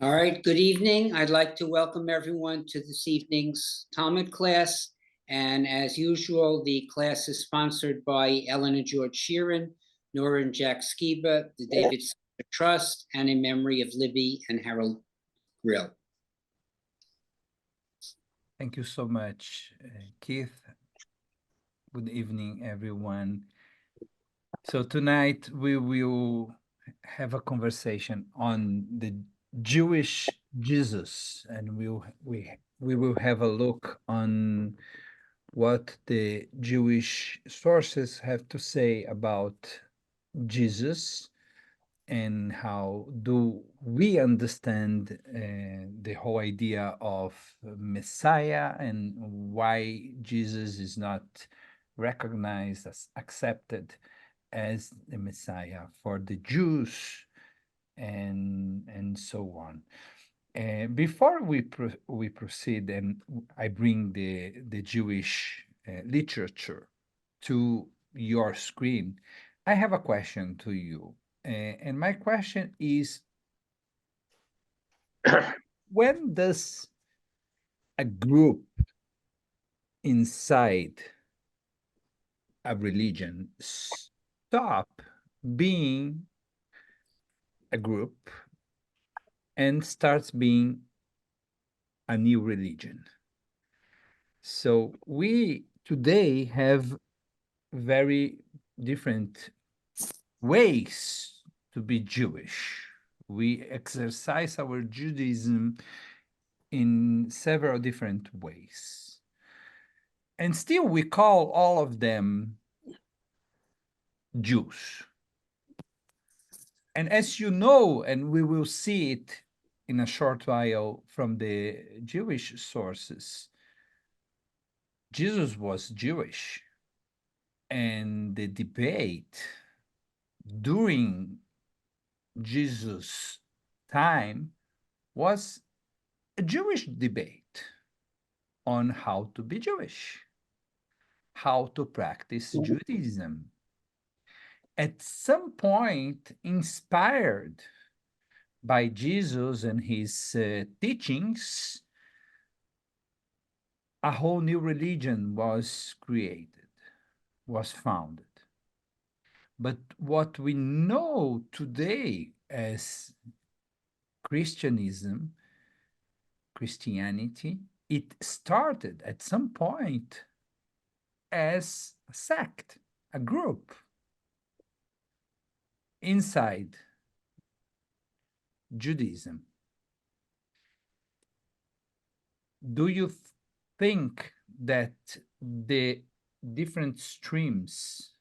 All right, good evening. I'd like to welcome everyone to this evening's Talmud class. And as usual, the class is sponsored by Ellen and George Sheeran, Nora and Jack Skiba, the David Schneider Trust, and in memory of Libby and Harold Grill. Thank you so much, Keith. Good evening, everyone. So tonight we will have a conversation on the Jewish Jesus, and we will have a look on what the Jewish sources have to say about Jesus and how do we understand the whole idea of Messiah and why Jesus is not recognized as accepted as the Messiah for the Jews and so on. Before we proceed and I bring the Jewish literature to your screen, I have a question to you. And my question is, when does a group inside a religion stop being a group and starts being a new religion? So we today have very different ways to be Jewish. We exercise our Judaism in several different ways. And still, we call all of them Jews. And as you know, and we will see it in a short while from the Jewish sources, Jesus was Jewish. And the debate during Jesus' time was a Jewish debate on how to be Jewish, how to practice Judaism. At some point, inspired by Jesus and his teachings, a whole new religion was created, was founded. But what we know today as Christianism, Christianity, it started at some point as a sect, a group inside Judaism. Do you think that the different streams,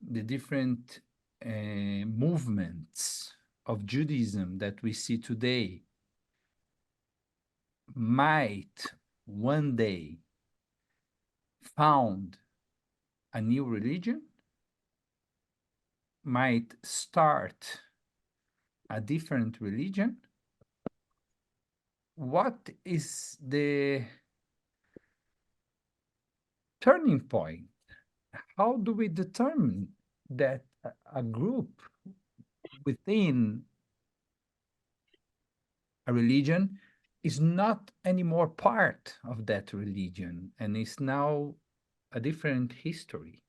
the different movements of Judaism that we see today might one day found a new religion, might start a different religion? What is the turning point? How do we determine that a group within a religion is not anymore part of that religion and is now a different history?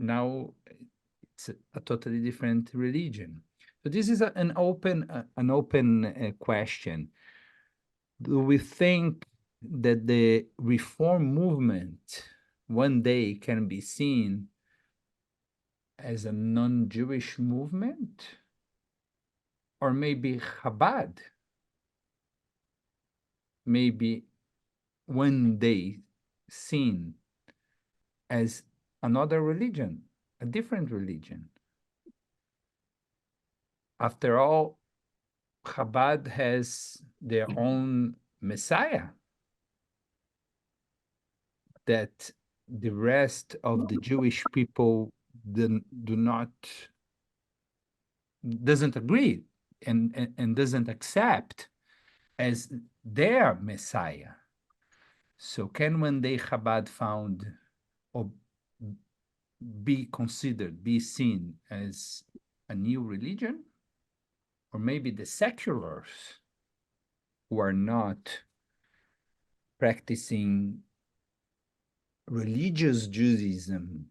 Now it's a totally different religion. So this is an open question. Do we think that the reform movement one day can be seen as a non-Jewish movement? Or maybe Chabad maybe one day seen as another religion, a different religion. After all, Chabad has their own Messiah that the rest of the Jewish people doesn't agree and doesn't accept as their Messiah. So can one day Chabad found or be considered, be seen as a new religion? or maybe the seculars who are not practicing religious Judaism,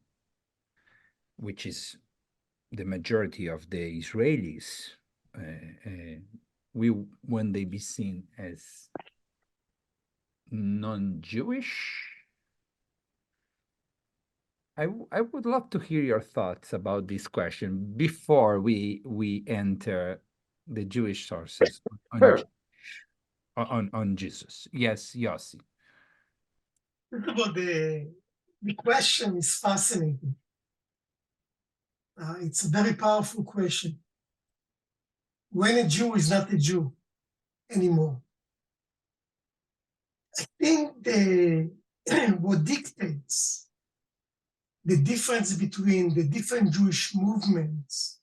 which is the majority of the Israelis, when they be seen as non-Jewish? I would love to hear your thoughts about this question before we enter the Jewish sources Sure. on Jesus. Yes, Yossi. Think about the question is fascinating. It's a very powerful question. When a Jew is not a Jew anymore, I think what dictates the difference between the different Jewish movements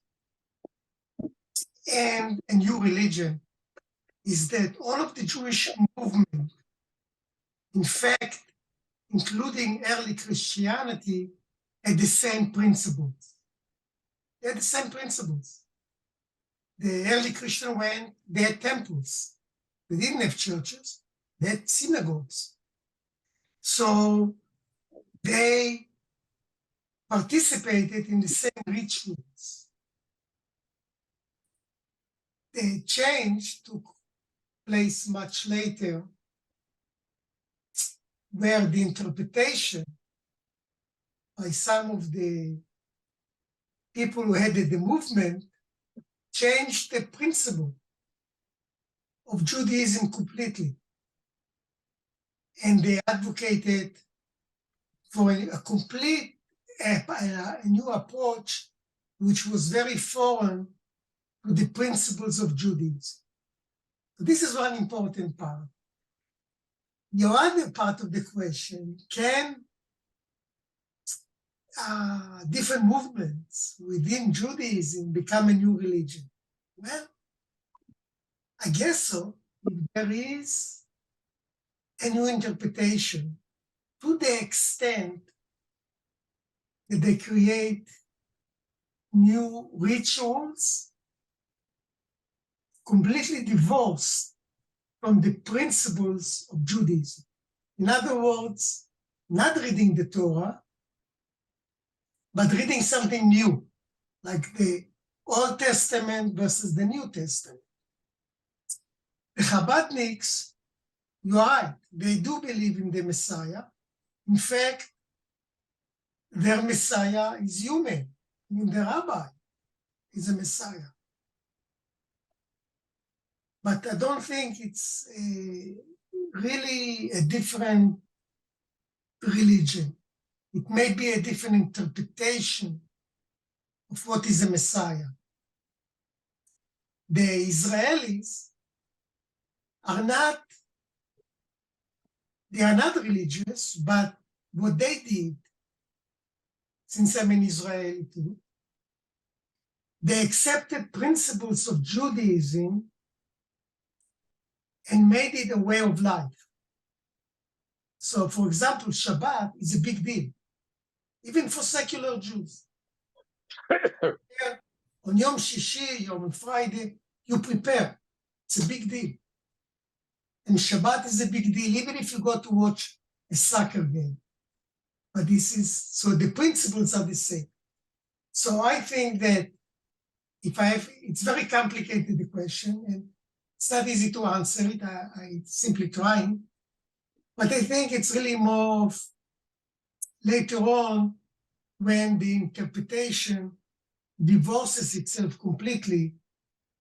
and a new religion is that all of the Jewish movement, in fact, including early Christianity, had the same principles. They had the same principles. The early Christian they had temples. They didn't have churches. They had synagogues. So they participated in the same rituals. The change took place much later, where the interpretation by some of the people who headed the movement changed the principle of Judaism completely. And they advocated for a complete, a new approach, which was very foreign to the principles of Judaism. So this is one important part. The other part of the question, can different movements within Judaism become a new religion? Well, I guess so. If there is a new interpretation, to the extent that they create new rituals completely divorced from the principles of Judaism. In other words, not reading the Torah, but reading something new, like the Old Testament versus the New Testament. The Chabadniks, you're right, they do believe in the Messiah. In fact, their Messiah is human. I mean, the rabbi is a Messiah. But I don't think it's really a different religion. It may be a different interpretation of what is a Messiah. The Israelis are not religious, but what they did, since I'm in Israel too, they accepted principles of Judaism and made it a way of life. So, for example, Shabbat is a big deal, even for secular Jews. On Yom Shishi, on Friday, you prepare. It's a big deal. And Shabbat is a big deal, even if you go to watch a soccer game. But so the principles are the same. So I think that it's very complicated, the question, and it's not easy to answer it. I simply trying. But I think it's really more of later on when the interpretation divorces itself completely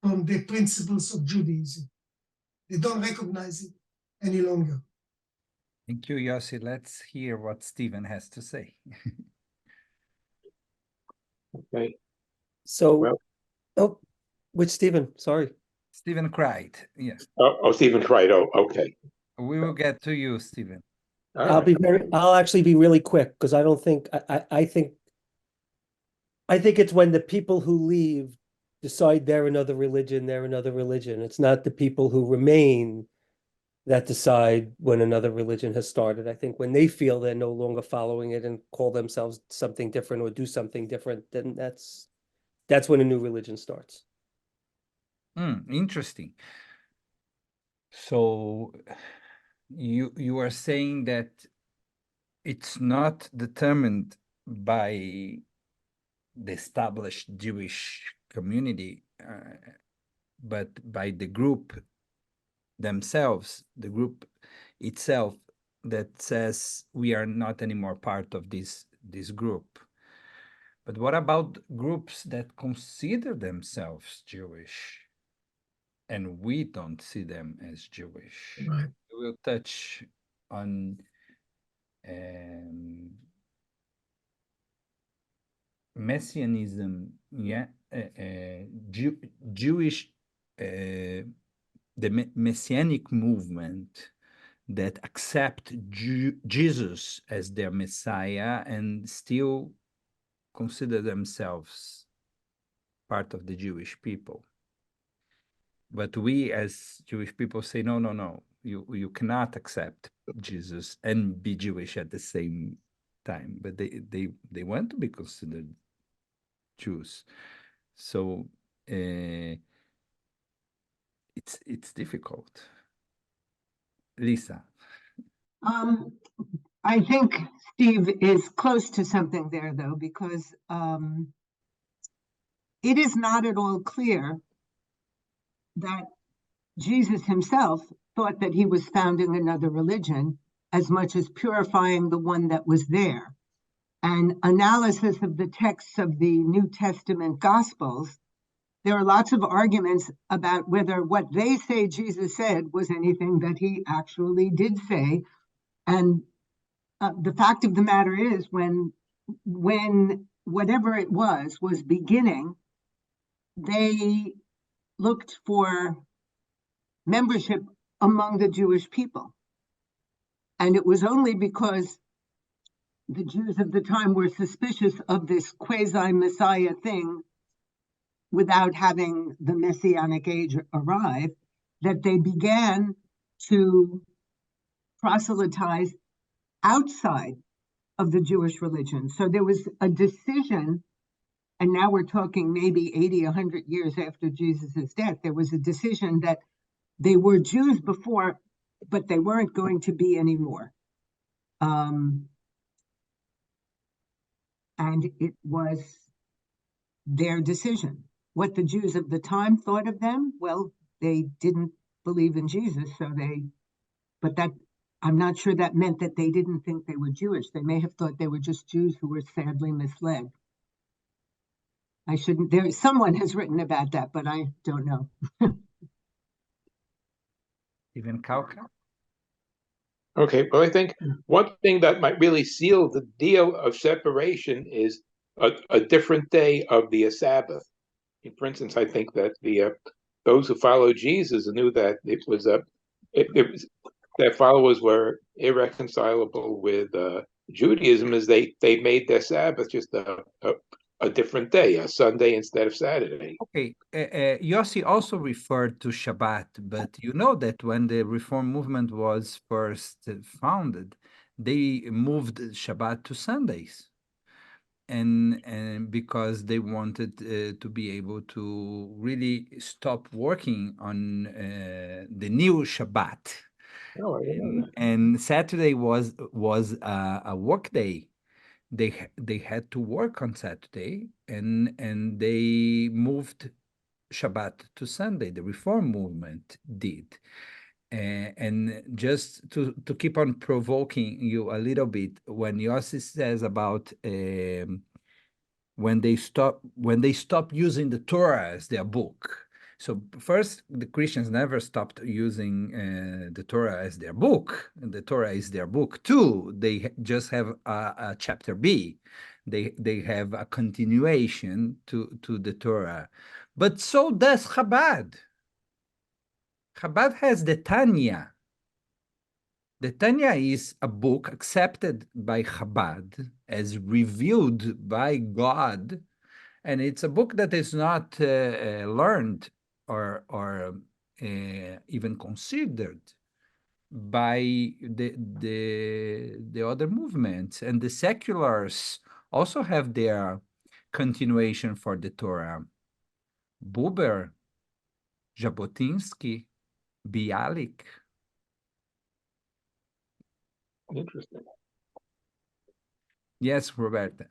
from the principles of Judaism. They don't recognize it any longer. Thank you, Yossi. Let's hear what Stephen has to say. Okay. So, Well, which Stephen? Sorry. Stephen cried. Yeah, Stephen cried. Oh, okay. we will get to you, Stephen. All right. I'll actually be really quick because I don't think I think it's when the people who leave decide they're another religion. It's not the people who remain that decide when another religion has started. I think when they feel they're no longer following it and call themselves something different or do something different, then that's when a new religion starts. Interesting. So you are saying that it's not determined by the established Jewish community, but by the group themselves, the group itself that says we are not anymore part of this group. But what about groups that consider themselves Jewish and we don't see them as Jewish? Right. We will touch on Messianism, yeah, Jewish, the Messianic movement that accept Jesus as their Messiah and still consider themselves part of the Jewish people. But we as Jewish people say, no, no, no, you cannot accept Jesus and be Jewish at the same time. But they want to be considered Jews. So it's difficult. Lisa. I think Steve is close to something there, though, because it is not at all clear that Jesus himself thought that he was founding another religion as much as purifying the one that was there. And analysis of the texts of the New Testament Gospels, there are lots of arguments about whether what they say Jesus said was anything that he actually did say. And the fact of the matter is, when whatever it was beginning, they looked for membership among the Jewish people. And it was only because the Jews of the time were suspicious of this quasi-Messiah thing without having the Messianic age arrive that they began to proselytize outside of the Jewish religion. So there was a decision, and now we're talking maybe 80, 100 years after Jesus' death, there was a decision that they were Jews before, but they weren't going to be anymore. And it was their decision. What the Jews of the time thought of them, well, they didn't believe in Jesus, but that, I'm not sure that meant that they didn't think they were Jewish. They may have thought they were just Jews who were sadly misled. Someone has written about that, but I don't know. Even Kauka? Okay, well, I think one thing that might really seal the deal of separation is a different day of the Sabbath. For instance, I think that those who followed Jesus knew that it was their followers were irreconcilable with Judaism, as they made their Sabbath just a different day, a Sunday instead of Saturday. Okay, Yossi also referred to Shabbat, but you know that when the Reform movement was first founded, they moved Shabbat to Sundays. And because they wanted to be able to really stop working on the new Shabbat. Oh, I didn't know that. And Saturday was a work day. They had to work on Saturday, and they moved Shabbat to Sunday. The Reform movement did. And just to keep on provoking you a little bit, when Yossi says about when they stop using the Torah as their book. So first, the Christians never stopped using the Torah as their book. The Torah is their book too. They just have a chapter B. They have a continuation to the Torah. But so does Chabad. Chabad has the Tanya. The Tanya is a book accepted by Chabad as revealed by God, and it's a book that is not learned or even considered by the other movements. And the seculars also have their continuation for the Torah. Buber Jabotinsky, Bialik. Interesting. Yes, Roberta.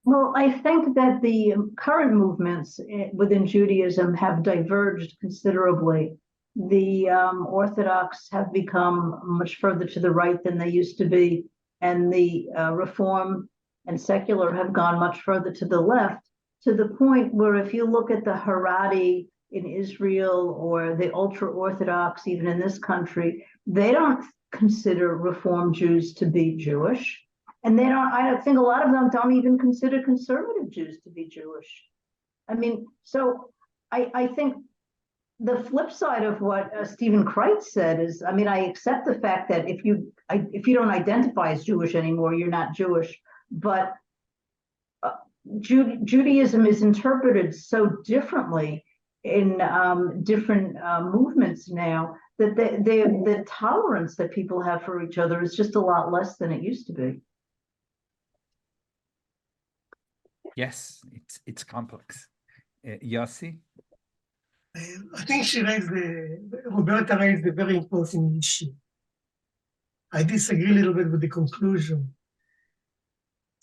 Well, I think that the current movements within Judaism have diverged considerably. The Orthodox have become much further to the right than they used to be, and the Reform and secular have gone much further to the left, to the point where if you look at the Haredi in Israel or the ultra-Orthodox, even in this country, they don't consider Reform Jews to be Jewish. And they don't, I think a lot of them don't even consider conservative Jews to be Jewish. I mean, so I think the flip side of what Stephen Kreitz said is, I mean, I accept the fact that if you don't identify as Jewish anymore, you're not Jewish. But Judaism is interpreted so differently in different movements now that the tolerance that people have for each other is just a lot less than it used to be. Yes, it's complex. Yossi? I think Roberta raised a very important issue. I disagree a little bit with the conclusion.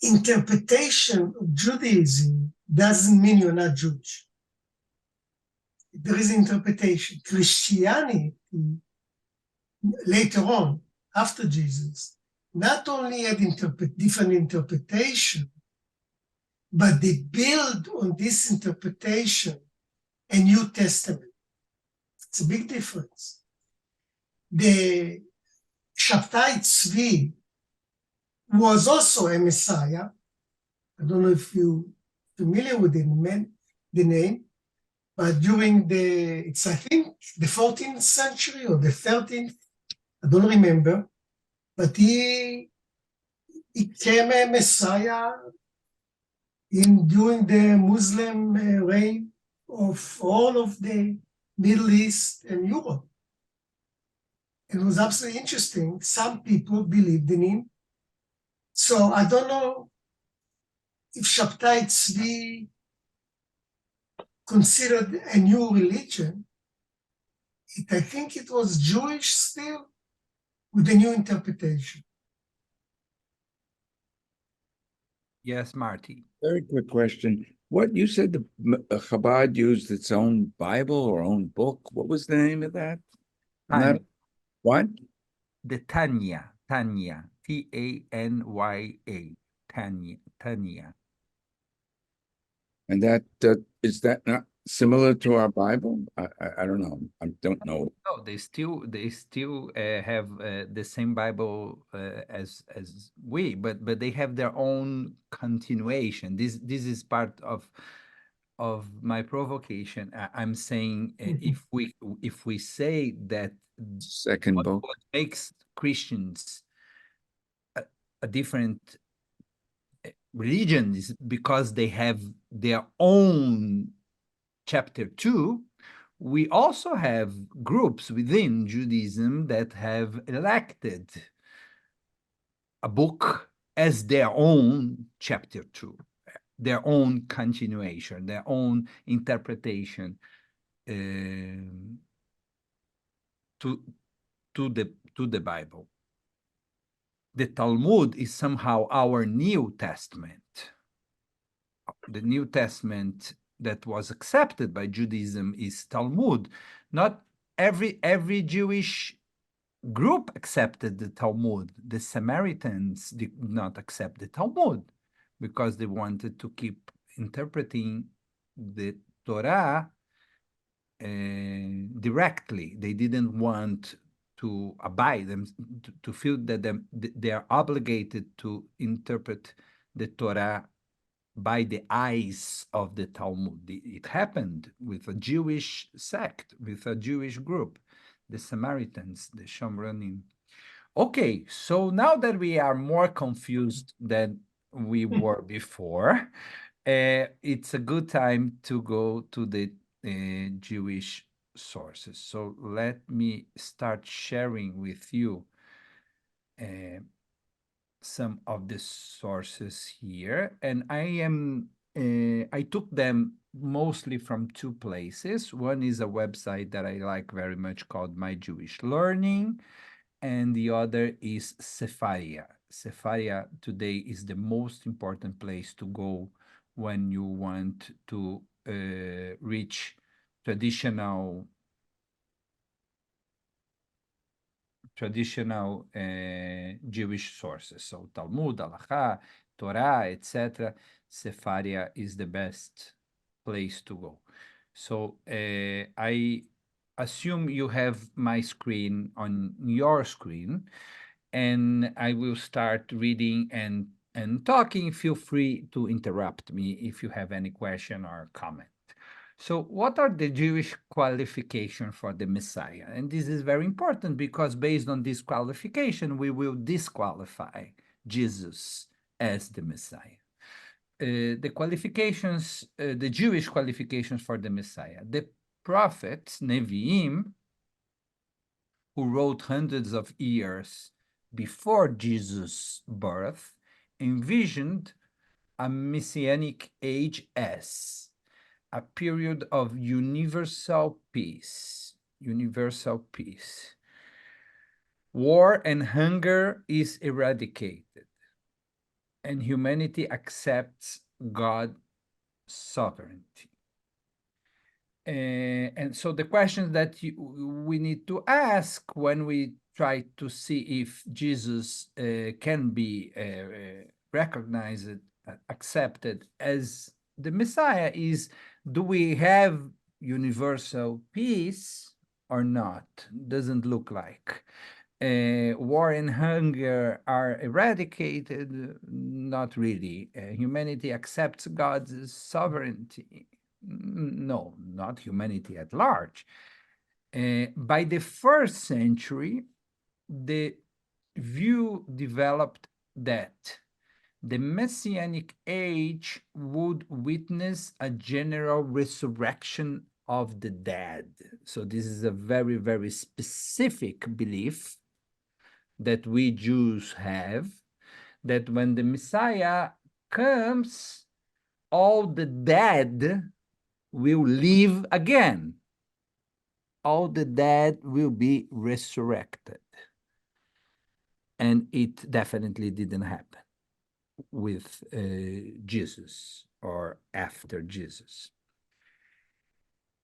Interpretation of Judaism doesn't mean you're not Jewish. There is interpretation. Christianity, later on, after Jesus, not only had different interpretation, but they build on this interpretation a New Testament. It's a big difference. The Shabtai Tzvi was also a Messiah. I don't know if you're familiar with the name, but during I think, the 14th century or the 13th, I don't remember, but he became a Messiah during the Muslim reign of all of the Middle East and Europe. It was absolutely interesting. Some people believed in him. So I don't know if Shabtai Tzvi considered a new religion. I think it was Jewish still, with a new interpretation. Yes, Marty. Very quick question. What you said Chabad used its own Bible or own book. What was the name of that? Tanya. What? The Tanya, T-A-N-Y-A, Tanya. And that is that not similar to our Bible? I don't know. I don't know. No, they still have the same Bible as we, but they have their own continuation. This is part of my provocation. I'm saying if we say that Second book. what makes Christians a different religion is because they have their own chapter 2. We also have groups within Judaism that have elected a book as their own chapter 2, their own continuation, their own interpretation to the Bible. The Talmud is somehow our New Testament. The New Testament that was accepted by Judaism is Talmud. Not every Jewish group accepted the Talmud. The Samaritans did not accept the Talmud because they wanted to keep interpreting the Torah directly. They didn't want to abide them, to feel that they are obligated to interpret the Torah by the eyes of the Talmud. It happened with a Jewish sect, with a Jewish group, the Samaritans, the Shomronim. Okay, so now that we are more confused than we were before, it's a good time to go to the Jewish sources. So let me start sharing with you some of the sources here, and I am I took them mostly from two places. One is a website that I like very much called My Jewish Learning, and the other is Sefaria. Sefaria today is the most important place to go when you want to reach traditional Jewish sources. So Talmud, Halakha, Torah, etc. Sefaria is the best place to go. So I assume you have my screen on your screen, and I will start reading and talking. Feel free to interrupt me if you have any question or comment. So what are the Jewish qualifications for the Messiah? And this is very important because based on this qualification, we will disqualify Jesus as the Messiah. The qualifications, the Jewish qualifications for the Messiah. The prophets, Nevi'im, who wrote hundreds of years before Jesus' birth, envisioned a messianic age as a period of universal peace. Universal peace. War and hunger is eradicated, and humanity accepts God's sovereignty. And so the questions that we need to ask when we try to see if Jesus can be recognized, accepted as the Messiah is, do we have universal peace or not? Doesn't look like. War and hunger are eradicated? Not really. Humanity accepts God's sovereignty? No, not humanity at large. By the first century, the view developed that the Messianic age would witness a general resurrection of the dead. So this is a very, very specific belief that we Jews have, that when the Messiah comes, all the dead will live again. All the dead will be resurrected. And it definitely didn't happen with Jesus or after Jesus.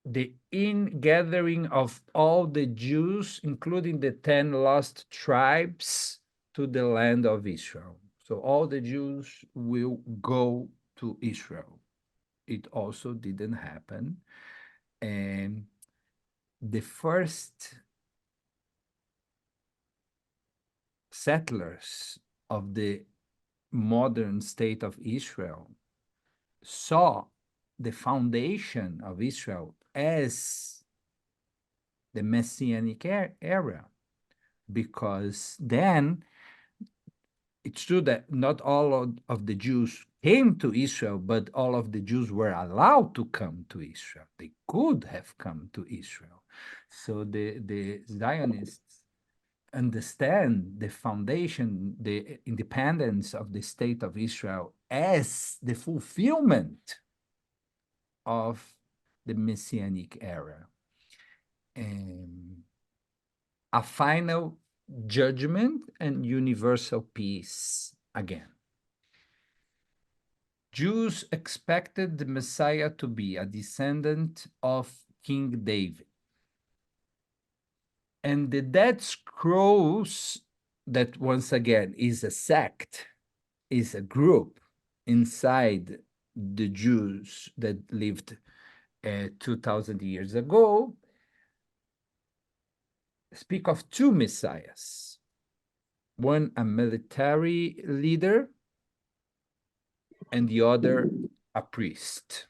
The ingathering of all the Jews, including the 10 lost tribes, to the land of Israel. So all the Jews will go to Israel. It also didn't happen. And the first settlers of the modern state of Israel saw the foundation of Israel as the Messianic era, because then it's true that not all of the Jews came to Israel, but all of the Jews were allowed to come to Israel. They could have come to Israel. So the Zionists understand the foundation, the independence of the state of Israel as the fulfillment of the Messianic era. A final judgment and universal peace again. Jews expected the Messiah to be a descendant of King David. And the Dead Scrolls, that once again is a sect, is a group inside the Jews that lived 2,000 years ago, speak of two messiahs. One a military leader, and the other a priest.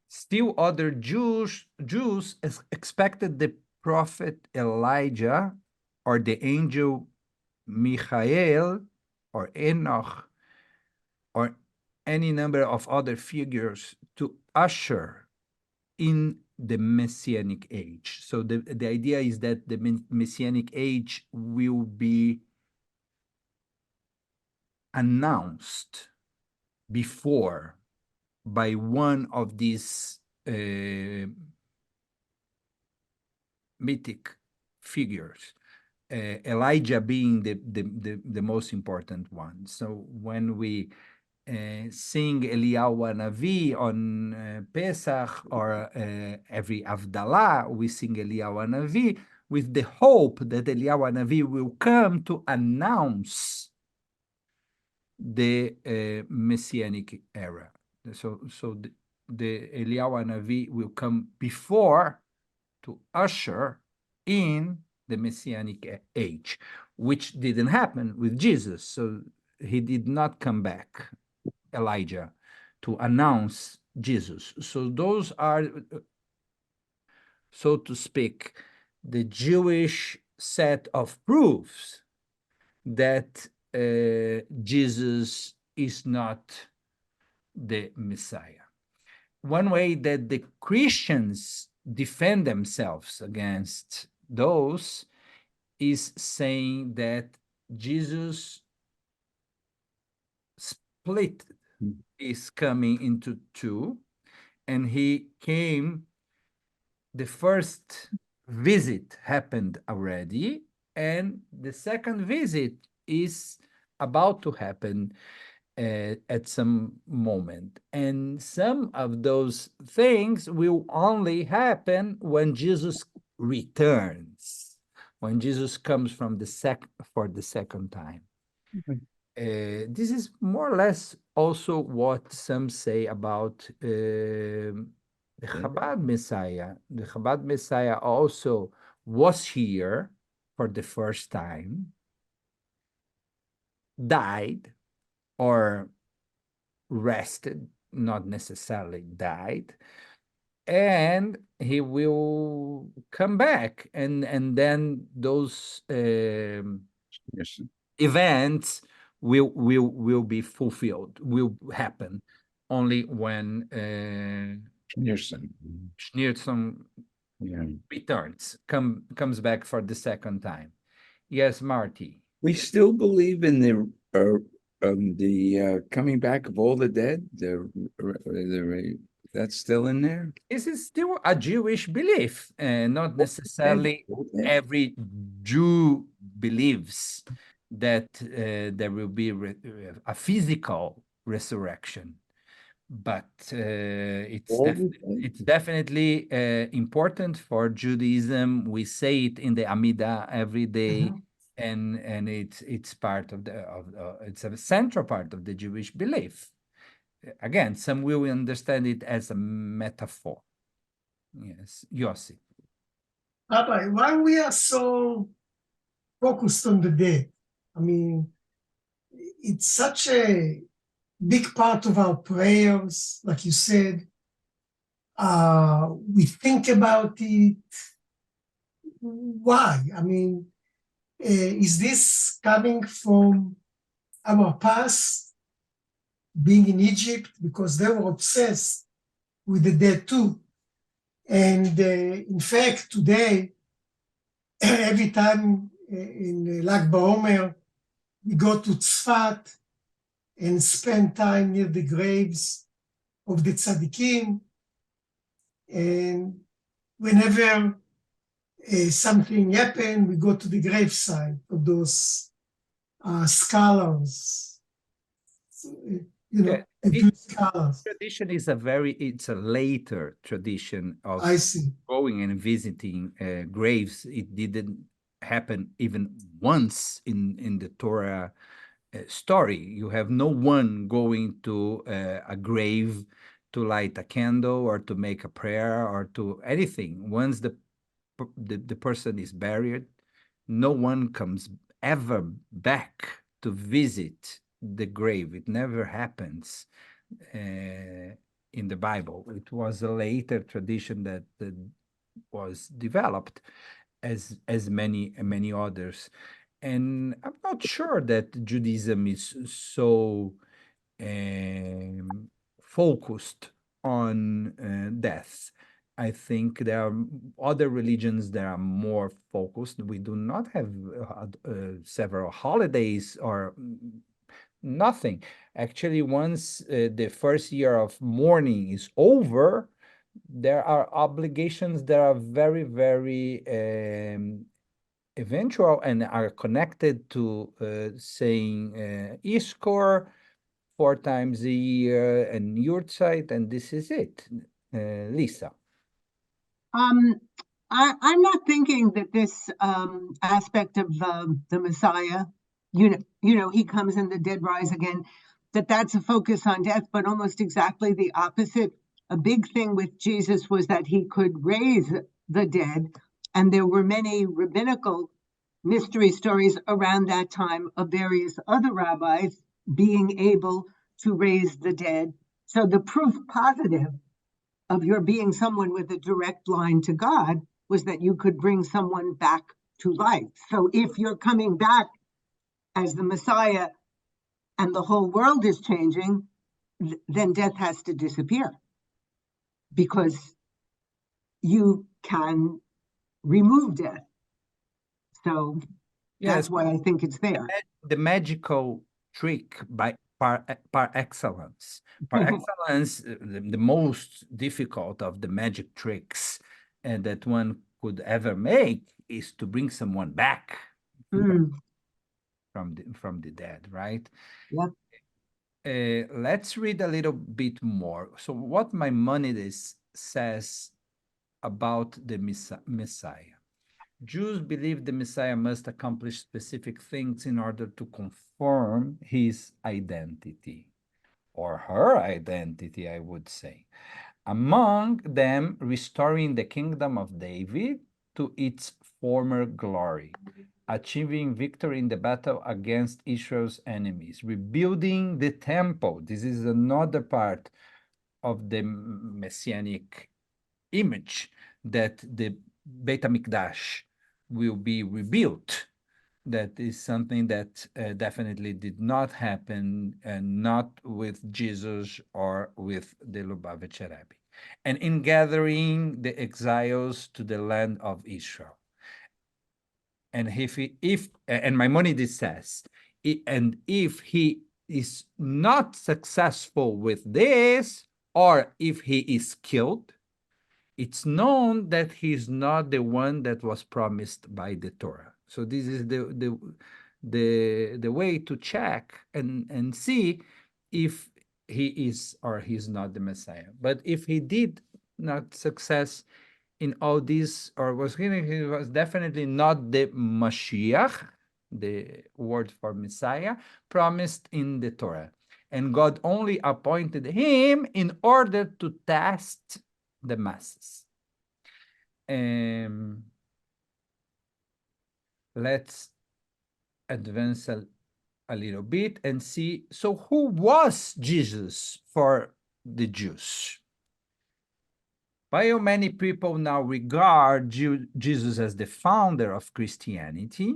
Still other Jews expected the prophet Elijah or the angel Michael or Enoch or any number of other figures to usher in the Messianic age. So the idea is that the Messianic age will be announced before by one of these mythic figures, Elijah being the most important one. So when we sing Eliyahu Navi on Pesach, or every Avdalah, we sing Eliyahu Navi with the hope that Eliyahu Navi will come to announce the Messianic era. So the Eliyahu Navi will come before to usher in the Messianic age, which didn't happen with Jesus. So he did not come back, Elijah, to announce Jesus. So those are, so to speak, the Jewish set of proofs that Jesus is not the Messiah. One way that the Christians defend themselves against those is saying that Jesus split, is coming into two, and he came, the first visit happened already, and the second visit is about to happen at some moment. And some of those things will only happen when Jesus returns, when Jesus comes for the second time. This is more or less also what some say about the Chabad Messiah. The Chabad Messiah also was here for the first time, died, or rested, not necessarily died, and he will come back, and then those Yes. events will be fulfilled, will happen only when Schneerson. Schneerson Yeah. returns, comes back for the second time. Yes, Marty. We still believe in the coming back of all the dead. That's still in there. This is still a Jewish belief, and not necessarily Okay. every Jew believes that there will be a physical resurrection, but it's definitely important for Judaism. We say it in the Amidah every day, and it's part of it's a central part of the Jewish belief. Again, some will understand it as a metaphor. Yes, Yossi. Rabbi, why we are so focused on the dead? I mean, it's such a big part of our prayers, like you said. We think about it. Why? I mean, is this coming from our past, being in Egypt, because they were obsessed with the dead too? And in fact, today, every time in Lag BaOmer, we go to Tzfat and spend time near the graves of the tzaddikim. And whenever something happened, we go to the gravesite of those scholars, scholars. Tradition is it's a later tradition of I see. going and visiting graves. It didn't happen even once in the Torah story. You have no one going to a grave to light a candle or to make a prayer or to anything. Once the person is buried, no one comes ever back to visit the grave. It never happens in the Bible. It was a later tradition that was developed as many others. And I'm not sure that Judaism is so focused on death. I think there are other religions that are more focused. We do not have several holidays or nothing. Actually, once the first year of mourning is over, there are obligations that are very, very eventual and are connected to saying Iskor 4 times a year and Yurtzeit, and this is it. Lisa. I'm not thinking that this aspect of the Messiah, you know, he comes and the dead rise again, that's a focus on death, but almost exactly the opposite. A big thing with Jesus was that he could raise the dead, and there were many rabbinical mystery stories around that time of various other rabbis being able to raise the dead. So the proof positive of your being someone with a direct line to God was that you could bring someone back to life. So if you're coming back as the Messiah and the whole world is changing, then death has to disappear, because you can remove death. So that's why I think it's there. The magical trick par excellence. Par excellence, the most difficult of the magic tricks that one could ever make is to bring someone back from the dead, right? Yep. Let's read a little bit more. So what Maimonides says about the Messiah. Jews believe the Messiah must accomplish specific things in order to confirm his identity, or her identity, I would say. Among them, restoring the kingdom of David to its former glory, achieving victory in the battle against Israel's enemies, rebuilding the temple. This is another part of the messianic image, that the Beit HaMikdash will be rebuilt. That is something that definitely did not happen, and not with Jesus or with the Lubavitcher Rebbe. And in gathering the exiles to the land of Israel. And and Maimonides says, and if he is not successful with this, or if he is killed, it's known that he's not the one that was promised by the Torah. So this is the way to check and see if he is or he's not the Messiah. But if he did not success in all this, or he was definitely not the Mashiach, the word for Messiah, promised in the Torah. And God only appointed him in order to test the masses. Let's advance a little bit and see, so who was Jesus for the Jews? While many people now regard Jesus as the founder of Christianity,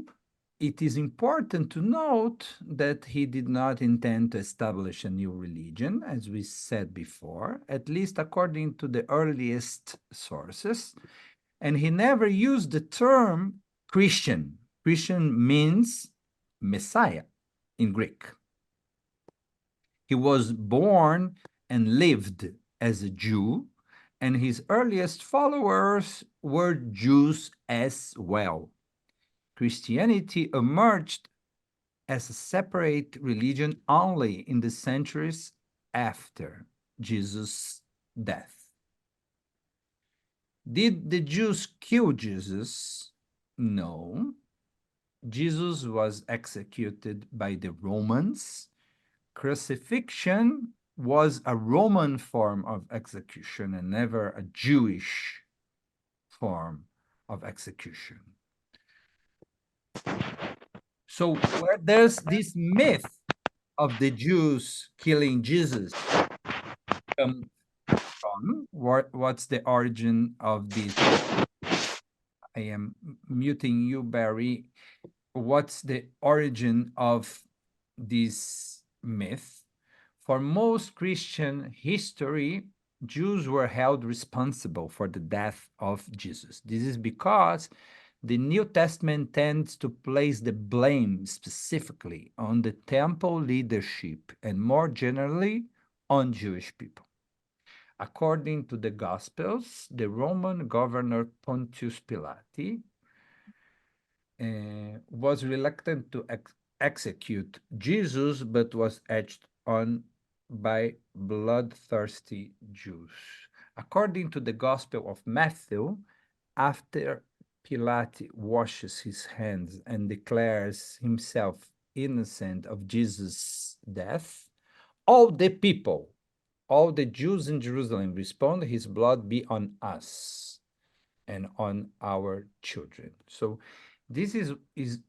it is important to note that he did not intend to establish a new religion, as we said before, at least according to the earliest sources. And he never used the term Christian. Christian means Messiah in Greek. He was born and lived as a Jew, and his earliest followers were Jews as well. Christianity emerged as a separate religion only in the centuries after Jesus' death. Did the Jews kill Jesus? No. Jesus was executed by the Romans. Crucifixion was a Roman form of execution and never a Jewish form of execution. So where does this myth of the Jews killing Jesus come from? What's the origin of this? I am muting you, Barry. What's the origin of this myth? For most Christian history, Jews were held responsible for the death of Jesus. This is because the New Testament tends to place the blame specifically on the temple leadership and more generally on Jewish people. According to the Gospels, the Roman governor Pontius Pilate was reluctant to execute Jesus, but was edged on by bloodthirsty Jews. According to the Gospel of Matthew, after Pilate washes his hands and declares himself innocent of Jesus' death, all the people, all the Jews in Jerusalem respond, his blood be on us and on our children. So this is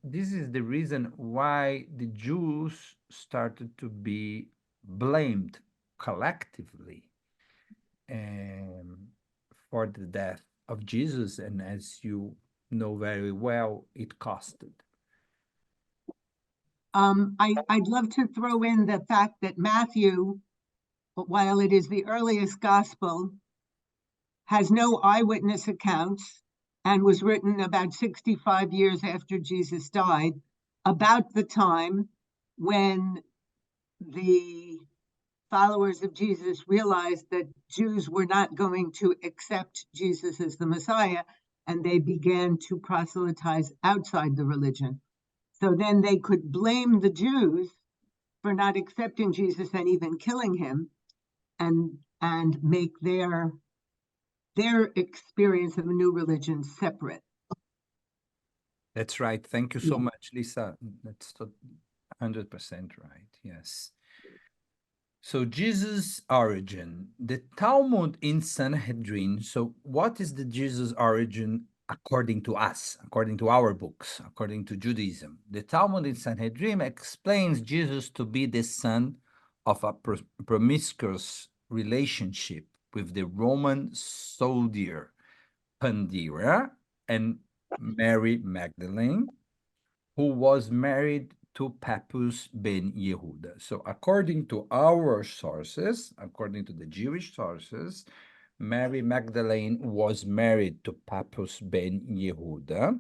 the reason why the Jews started to be blamed collectively for the death of Jesus, and as you know very well, it costed. I'd love to throw in the fact that Matthew, while it is the earliest gospel, has no eyewitness accounts and was written about 65 years after Jesus died, about the time when the followers of Jesus realized that Jews were not going to accept Jesus as the Messiah, and they began to proselytize outside the religion. So then they could blame the Jews for not accepting Jesus and even killing him, and make their experience of a new religion separate. That's right. Thank you so much, Lisa. That's 100% right. Yes. So Jesus' origin, the Talmud in Sanhedrin. So what is the Jesus origin according to us, according to our books, according to Judaism? The Talmud in Sanhedrin explains Jesus to be the son of a promiscuous relationship with the Roman soldier Pandira and Mary Magdalene, who was married to Pappus ben Yehuda. So according to our sources, according to the Jewish sources, Mary Magdalene was married to Pappus ben Yehuda,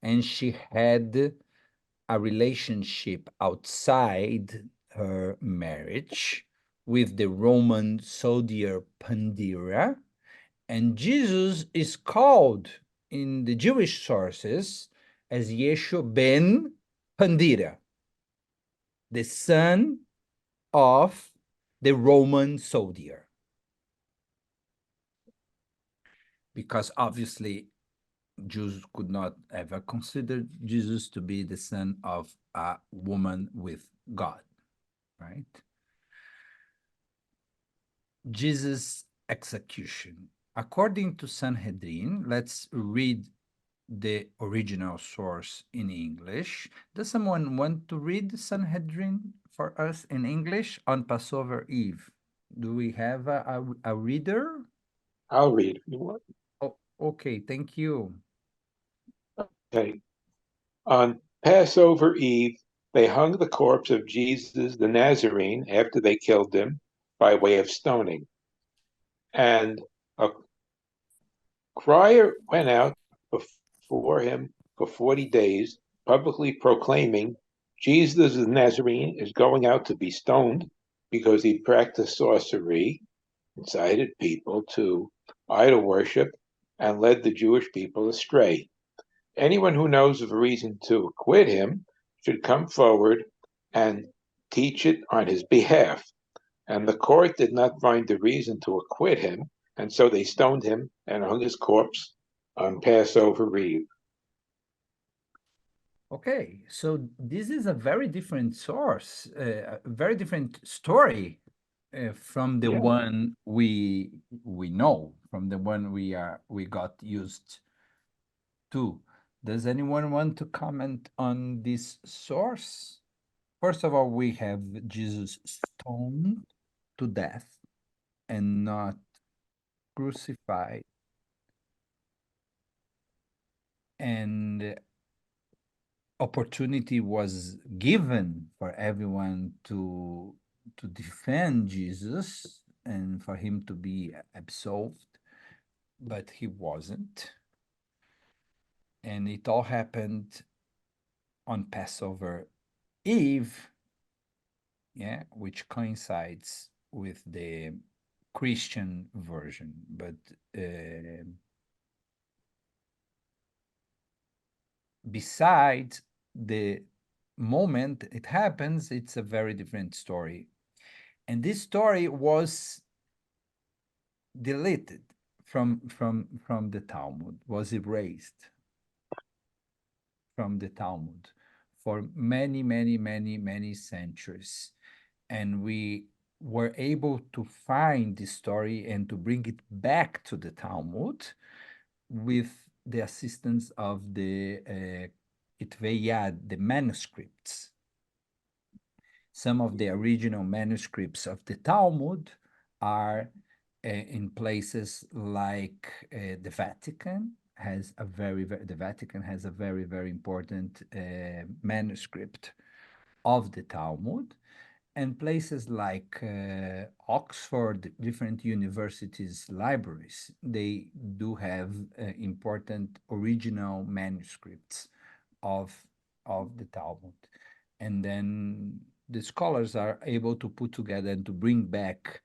and she had a relationship outside her marriage with the Roman soldier Pandira, and Jesus is called in the Jewish sources as Yeshua ben Pandira, the son of the Roman soldier. Because obviously Jews could not ever consider Jesus to be the son of a woman with God, right? Jesus' execution. According to Sanhedrin, let's read the original source in English. Does someone want to read Sanhedrin for us in English on Passover Eve? Do we have a reader? I'll read if you want. Oh, okay, thank you. Okay. On Passover Eve, they hung the corpse of Jesus the Nazarene after they killed him by way of stoning. And a crier went out before him for 40 days, publicly proclaiming, Jesus the Nazarene is going out to be stoned because he practiced sorcery, incited people to idol worship, and led the Jewish people astray. Anyone who knows of a reason to acquit him should come forward and teach it on his behalf. And the court did not find a reason to acquit him, and so they stoned him and hung his corpse on Passover Eve. Okay, so this is a very different source, a very different story from the one we know, from the one we got used to. Does anyone want to comment on this source? First of all, we have Jesus stoned to death and not crucified. And opportunity was given for everyone to defend Jesus and for him to be absolved, but he wasn't. And it all happened on Passover Eve, yeah, which coincides with the Christian version. But besides the moment it happens, it's a very different story. And this story was deleted from the Talmud, was erased from the Talmud for many, many, many, many centuries. And we were able to find the story and to bring it back to the Talmud with the assistance of the Kitvei Yad, the manuscripts. Some of the original manuscripts of the Talmud are in places like the Vatican has a the Vatican has a very, very important manuscript of the Talmud, and places like Oxford, different universities, libraries, they do have important original manuscripts of the Talmud. And then the scholars are able to put together and to bring back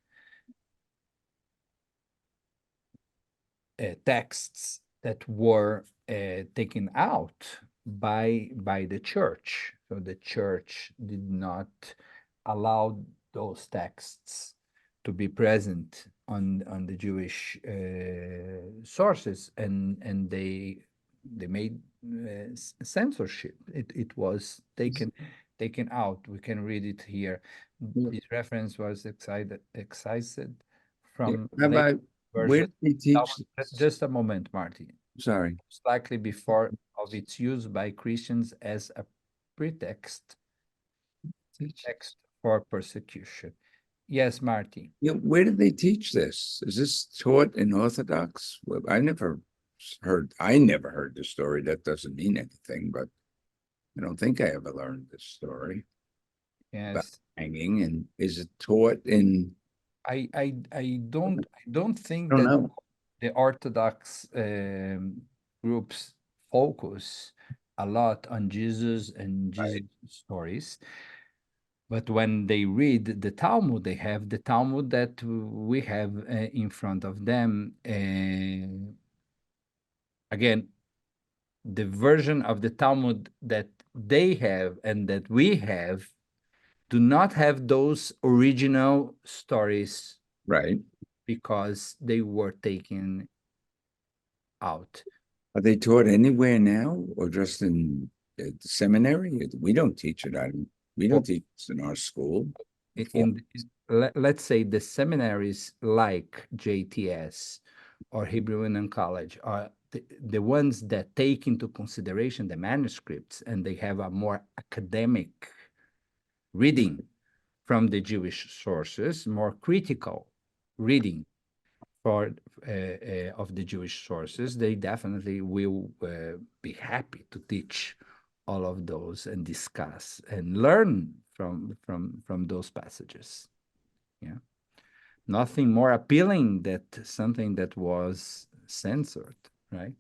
texts that were taken out by the church. So the church did not allow those texts to be present on the Jewish sources, and they made censorship. It was taken out. We can read it here. This reference was excised from Rabbi, where version. did they teach? Just a moment, Marty. Sorry. Most likely before of its use by Christians as a pretext text for persecution. Yes, Marty. Yeah, where did they teach this? Is this taught in Orthodox? Well, I never heard the story. That doesn't mean anything, but I don't think I ever learned this story about Yes. hanging. And is it taught in? I don't think I don't that know. the Orthodox groups focus a lot on Jesus and Jesus stories. But when they read the Talmud, they have the Talmud that we have in front of them. Again, the version of the Talmud that they have and that we have do not have those original stories, Right. because they were taken out. Are they taught anywhere now, or just in the seminary? We don't teach it. We don't teach this in our school. Let's say the seminaries like JTS or Hebrew Union College are the ones that take into consideration the manuscripts, and they have a more academic reading from the Jewish sources, more critical reading of the Jewish sources. They definitely will be happy to teach all of those and discuss and learn from those passages. Yeah, nothing more appealing than something that was censored, right?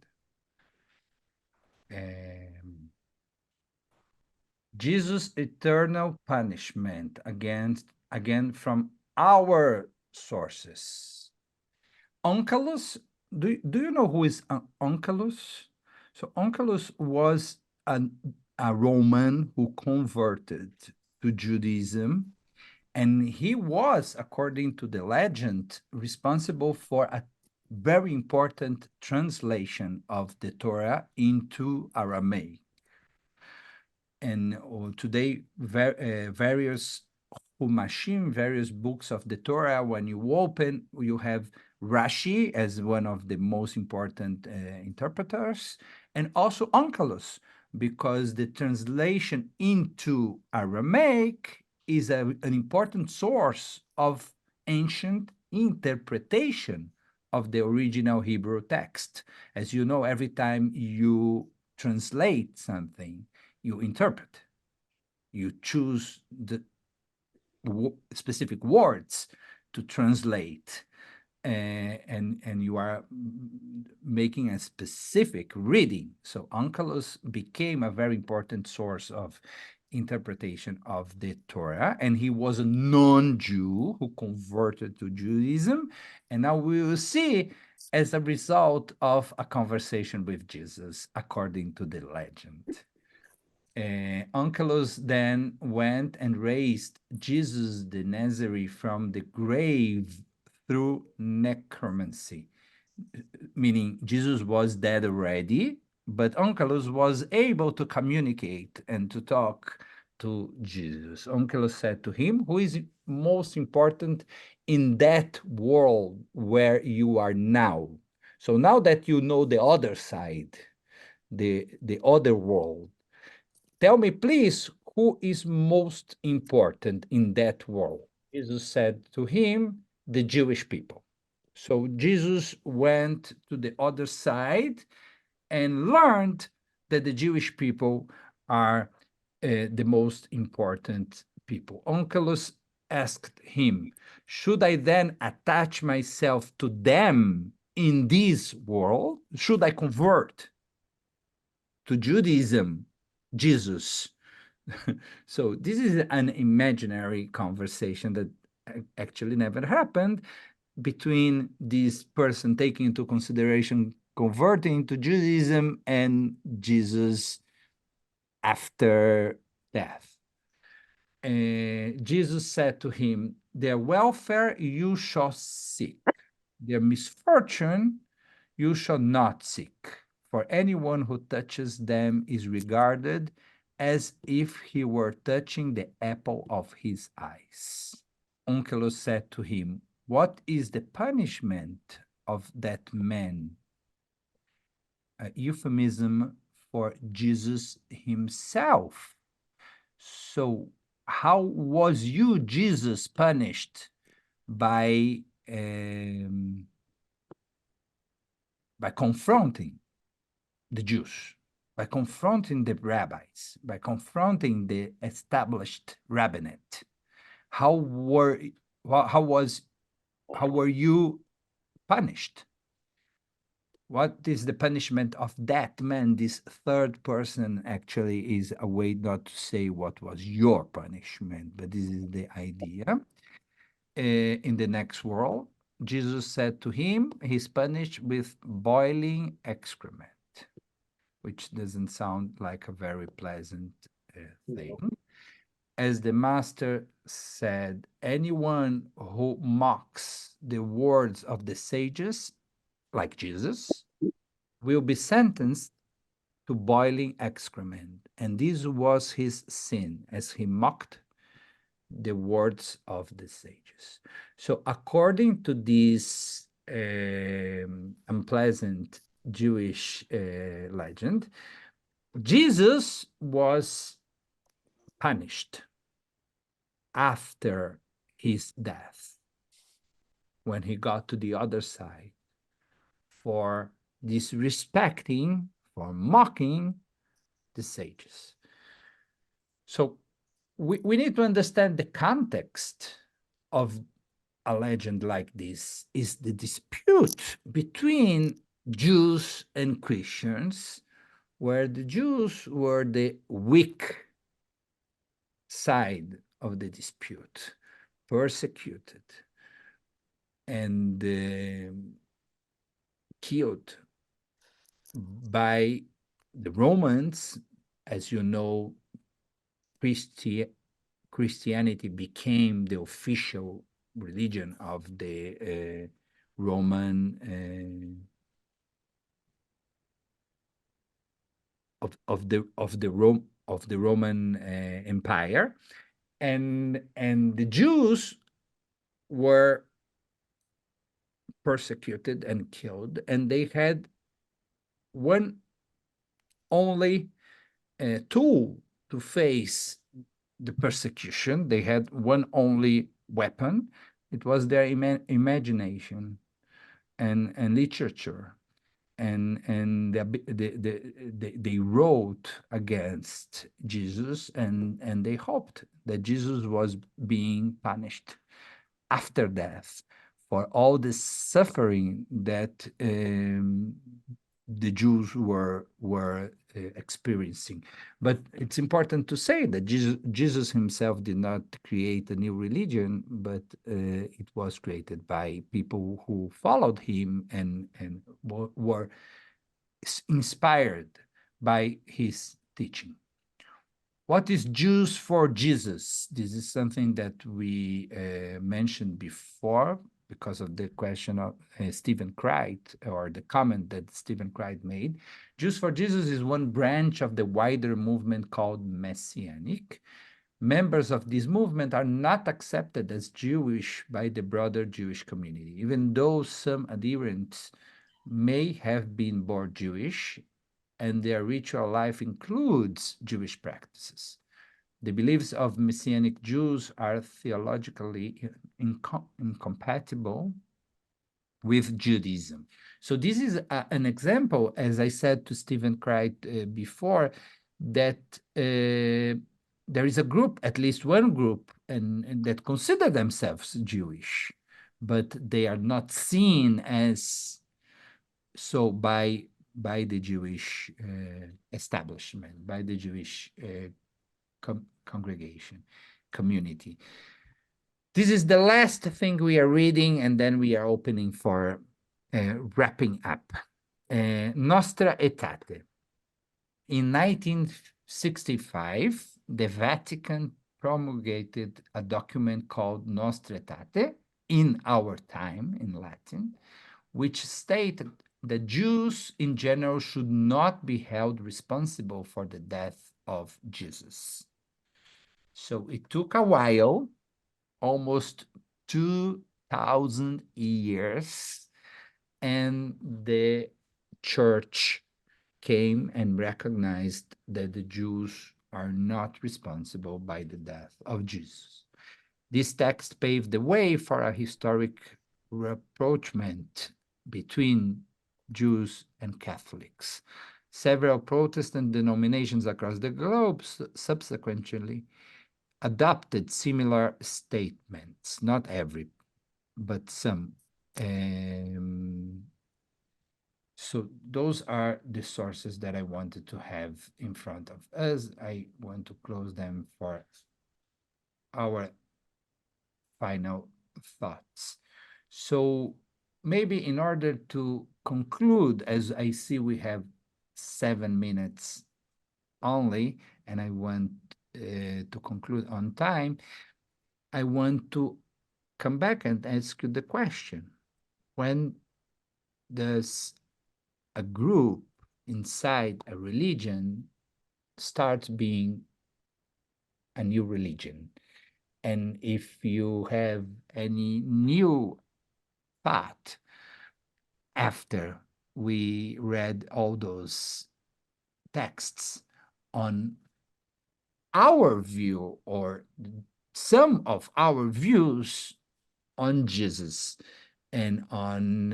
Jesus' eternal punishment again from our sources. Onkelos, do you know who is Onkelos? So Onkelos was a Roman who converted to Judaism, and he was, according to the legend, responsible for a very important translation of the Torah into Aramaic. And today, various Humashim, various books of the Torah, when you open, you have Rashi as one of the most important interpreters, and also Onkelos, because the translation into Aramaic is an important source of ancient interpretation of the original Hebrew text. As you know, every time you translate something, you interpret. You choose the specific words to translate and you are making a specific reading. So Onkelos became a very important source of interpretation of the Torah, and he was a non-Jew who converted to Judaism, and now we will see as a result of a conversation with Jesus, according to the legend. Onkelos then went and raised Jesus the Nazarene from the grave through necromancy, meaning Jesus was dead already, but Onkelos was able to communicate and to talk to Jesus. Onkelos said to him, who is most important in that world where you are now? So now that you know the other side, the other world, tell me, please, who is most important in that world? Jesus said to him, the Jewish people. So Jesus went to the other side and learned that the Jewish people are the most important people. Onkelos asked him, should I then attach myself to them in this world? Should I convert to Judaism, Jesus? So this is an imaginary conversation that actually never happened between this person taking into consideration converting to Judaism and Jesus after death. Jesus said to him, their welfare you shall seek, their misfortune you shall not seek, for anyone who touches them is regarded as if he were touching the apple of his eyes. Onkelos said to him, what is the punishment of that man? A euphemism for Jesus himself. So how was you, Jesus, punished by confronting the Jews, by confronting the rabbis, by confronting the established rabbinate? How were you punished? What is the punishment of that man? This third person actually is a way not to say what was your punishment, but this is the idea. In the next world, Jesus said to him, he's punished with boiling excrement, which doesn't sound like a very pleasant thing. As the master said, anyone who mocks the words of the sages, like Jesus, will be sentenced to boiling excrement. And this was his sin, as he mocked the words of the sages. So according to this unpleasant Jewish legend, Jesus was punished after his death, when he got to the other side, for disrespecting, for mocking the sages. So we need to understand the context of a legend like this is the dispute between Jews and Christians, where the Jews were the weak side of the dispute, persecuted and killed by the Romans. As you know, Christianity became the official religion of the Roman of the Roman Empire, and the Jews were persecuted and killed, and they had one only tool to face the persecution. They had one only weapon. It was their imagination and literature, and they wrote against Jesus, and they hoped that Jesus was being punished after death for all the suffering that the Jews were experiencing. But it's important to say that Jesus himself did not create a new religion, but it was created by people who followed him and were inspired by his teaching. What is Jews for Jesus? This is something that we mentioned before because of the question of Stephen Cried, or the comment that Stephen Cried made. Jews for Jesus is one branch of the wider movement called Messianic. Members of this movement are not accepted as Jewish by the broader Jewish community, even though some adherents may have been born Jewish and their ritual life includes Jewish practices. The beliefs of Messianic Jews are theologically incompatible with Judaism. So this is an example, as I said to Stephen Cried before, that there is a group, at least one group, and that consider themselves Jewish, but they are not seen as so by the Jewish establishment, by the Jewish congregation, community. This is the last thing we are reading, and then we are opening for wrapping up. Nostra Aetate. In 1965, the Vatican promulgated a document called Nostra Aetate, in our time, in Latin, which stated that Jews in general should not be held responsible for the death of Jesus. So it took a while, almost 2,000 years, and the church came and recognized that the Jews are not responsible by the death of Jesus. This text paved the way for a historic rapprochement between Jews and Catholics. Several Protestant denominations across the globe subsequently adopted similar statements, not every, but some. So those are the sources that I wanted to have in front of us. I want to close them for our final thoughts. So maybe in order to conclude, as I see we have 7 minutes only, and I want to conclude on time, I want to come back and ask you the question: when does a group inside a religion start being a new religion? And if you have any new thought after we read all those texts on our view or some of our views on Jesus and on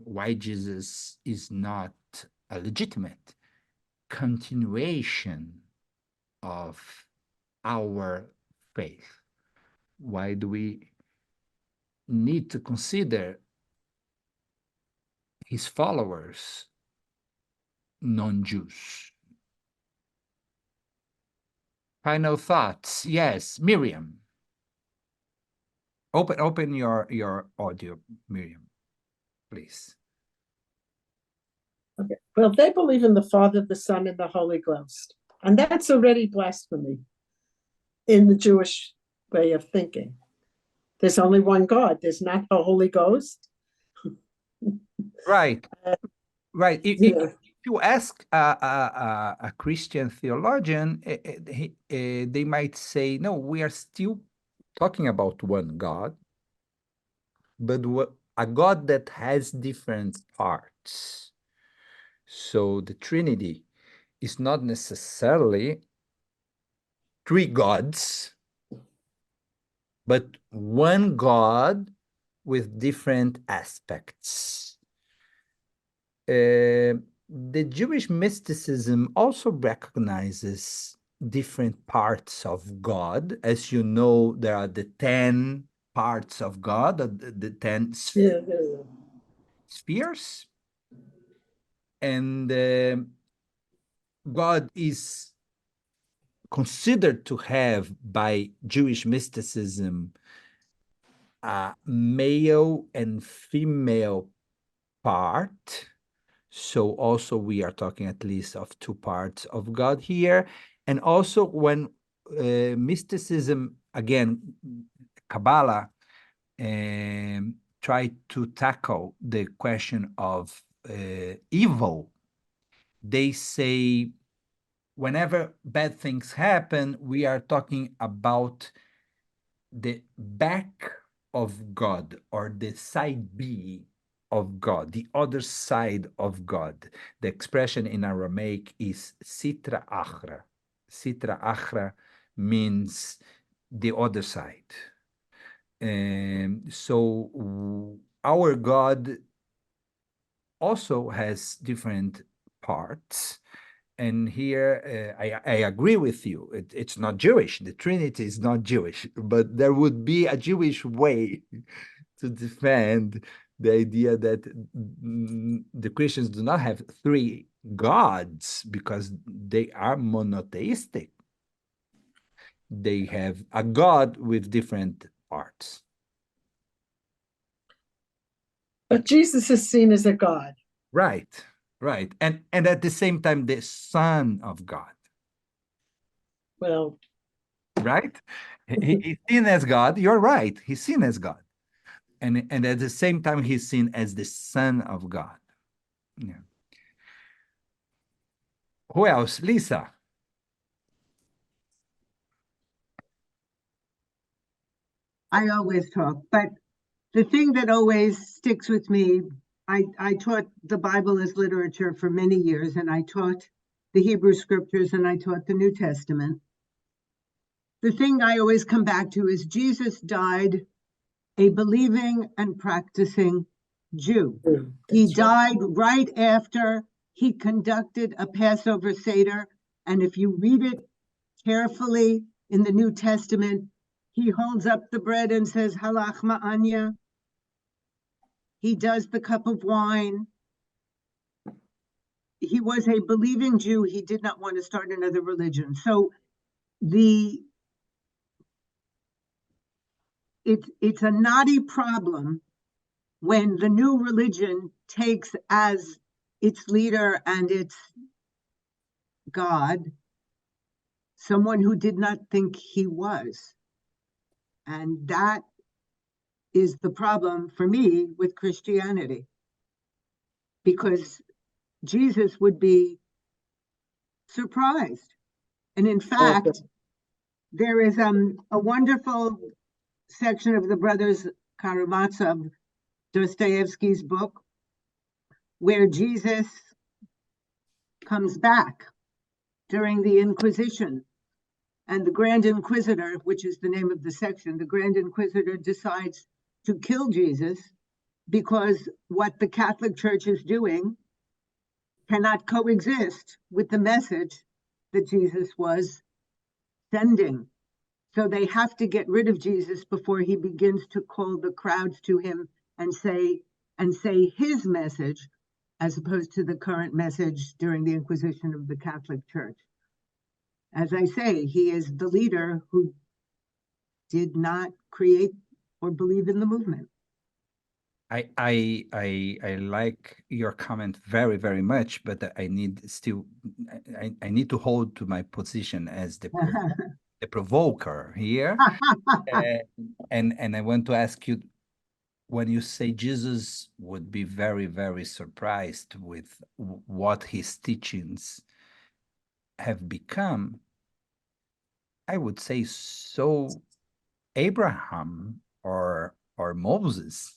why Jesus is not a legitimate continuation of our faith. Why do we need to consider his followers non-Jews? Final thoughts. Yes, Miriam. Open your audio, Miriam, please. Okay. Well, they believe in the Father, the Son, and the Holy Ghost. And that's already blasphemy in the Jewish way of thinking. There's only one God. There's not a Holy Ghost. Right. Right. If you ask a Christian theologian, they might say, no, we are still talking about one God, but a God that has different parts. So the Trinity is not necessarily 3 gods, but one God with different aspects. The Jewish mysticism also recognizes different parts of God. As you know, there are the 10 parts of God, the 10 Yeah. spheres. And God is considered to have, by Jewish mysticism, a male and female part. So also we are talking at least of two parts of God here. And also when mysticism, again, Kabbalah, try to tackle the question of evil, they say whenever bad things happen, we are talking about the back of God, or the side B of God, the other side of God. The expression in Aramaic is sitra achra. Sitra achra means the other side. So our God also has different parts. And here I agree with you. It's not Jewish. The Trinity is not Jewish, but there would be a Jewish way to defend the idea that the Christians do not have three gods because they are monotheistic. They have a God with different parts. But Jesus is seen as a God. Right, right. And at the same time, the Son of God. Well, Right? He's seen as God. You're right. He's seen as God. And at the same time, he's seen as the Son of God. Yeah. Who else? Lisa. I always talk, but the thing that always sticks with me, I taught the Bible as literature for many years, and I taught the Hebrew scriptures, and I taught the New Testament. The thing I always come back to is Jesus died a believing and practicing Jew. He died right after he conducted a Passover Seder, and if you read it carefully in the New Testament, he holds up the bread and says, Halach ma'anya. He does the cup of wine. He was a believing Jew. He did not want to start another religion. So it's a knotty problem when the new religion takes as its leader and its God someone who did not think he was. And that is the problem for me with Christianity, because Jesus would be surprised. And in fact, there is a wonderful section of the Brothers Karamazov, Dostoevsky's book, where Jesus comes back during the Inquisition. And the Grand Inquisitor, which is the name of the section, the Grand Inquisitor decides to kill Jesus because what the Catholic Church is doing cannot coexist with the message that Jesus was sending. So they have to get rid of Jesus before he begins to call the crowds to him and say his message, as opposed to the current message during the Inquisition of the Catholic Church. As I say, he is the leader who did not create or believe in the movement. I like your comment very, very much, but I need to hold to my position as the provoker here. And I want to ask you, when you say Jesus would be very, very surprised with what his teachings have become, I would say so Abraham or Moses,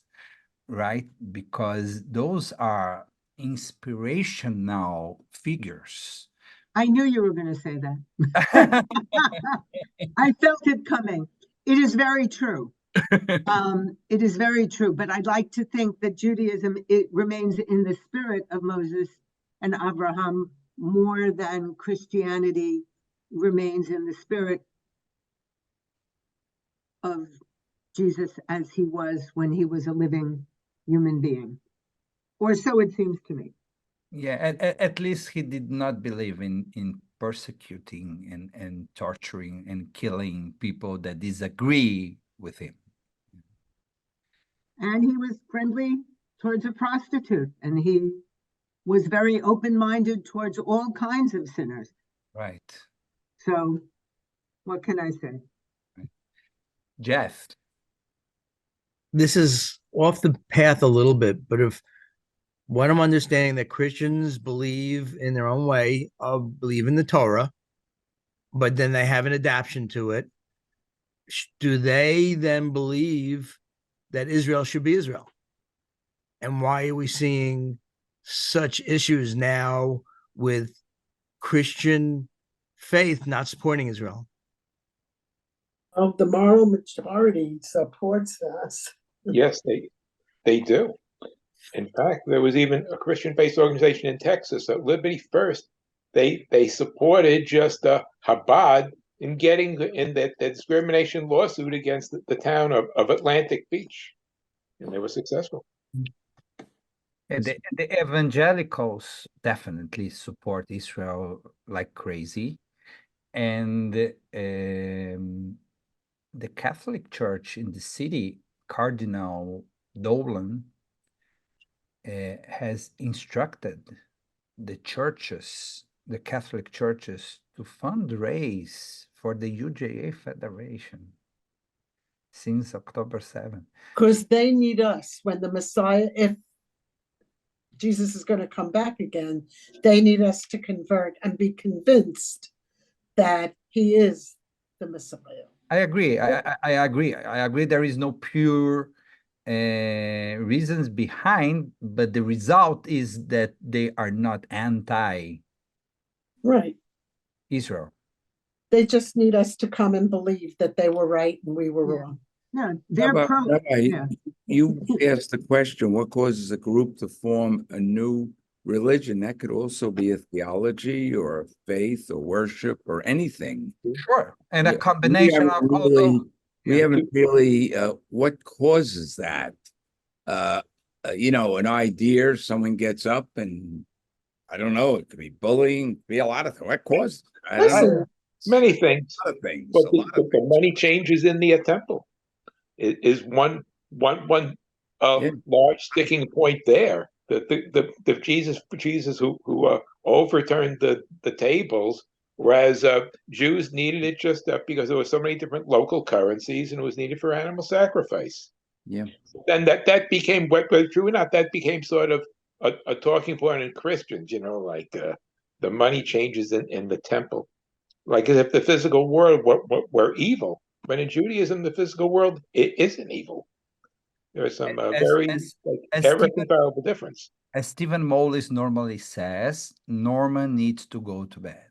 right? Because those are inspirational figures. I knew you were going to say that. I felt it coming. It is very true. It is very true, but I'd like to think that Judaism, it remains in the spirit of Moses and Abraham more than Christianity remains in the spirit of Jesus as he was when he was a living human being. Or so it seems to me. Yeah, at least he did not believe in persecuting and torturing and killing people that disagree with him. And he was friendly towards a prostitute, and he was very open-minded towards all kinds of sinners. Right. So what can I say? Jeff. This is off the path a little bit, but if what I'm understanding that Christians believe in their own way of believe in the Torah, but then they have an adaptation to it, do they then believe that Israel should be Israel? And why are we seeing such issues now with Christian faith not supporting Israel? Oh, the moral majority supports us. Yes, they do. In fact, there was even a Christian-based organization in Texas, Liberty First. They supported just Chabad in getting in that discrimination lawsuit against the town of Atlantic Beach, and they were successful. The evangelicals definitely support Israel like crazy, and the Catholic Church in the city, Cardinal Dolan, has instructed the churches, the Catholic churches, to fundraise for the UJA Federation since October 7th. Because they need us when the Messiah, if Jesus is going to come back again, they need us to convert and be convinced that he is the Messiah. I agree. I agree. I agree. There is no pure reasons behind, but the result is that they are not Right. Israel. They just need us to come and believe that they were right and we were wrong. No, they're You asked the question, what causes a group to form a new religion? That could also be a theology or a faith or worship or anything. Sure. And a combination of all those. We haven't really, what causes that? An idea, someone gets up and, I don't know, it could be bullying, be a lot of things. What causes it? I don't know. Many things. A lot of things. But the money changes in the temple is one large sticking point there. The Jesus who overturned the tables, whereas Jews needed it just because there were so many different local currencies and it was needed for animal sacrifice. Yeah. Then that became, whether true or not, that became sort of a talking point in Christians, like the money changes in the temple. Like as if the physical world were evil. But in Judaism, the physical world isn't evil. There is some very irreconcilable difference. As Stephen Mollis normally says, Norman needs to go to bed.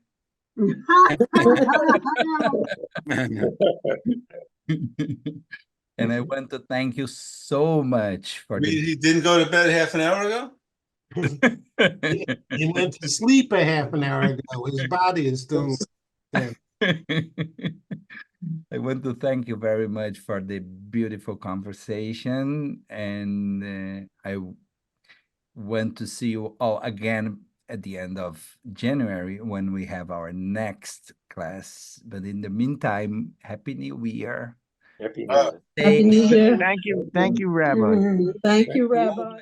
And I want to thank you so much for He didn't go to bed half an hour ago? He went to sleep a half an hour ago. His body is still there. I want to thank you very much for the beautiful conversation, and I want to see you all again at the end of January when we have our next class. But in the meantime, Happy New Year. Happy New Year. Happy New Year. Thank you, Rabbi. Thank you, Rabbi.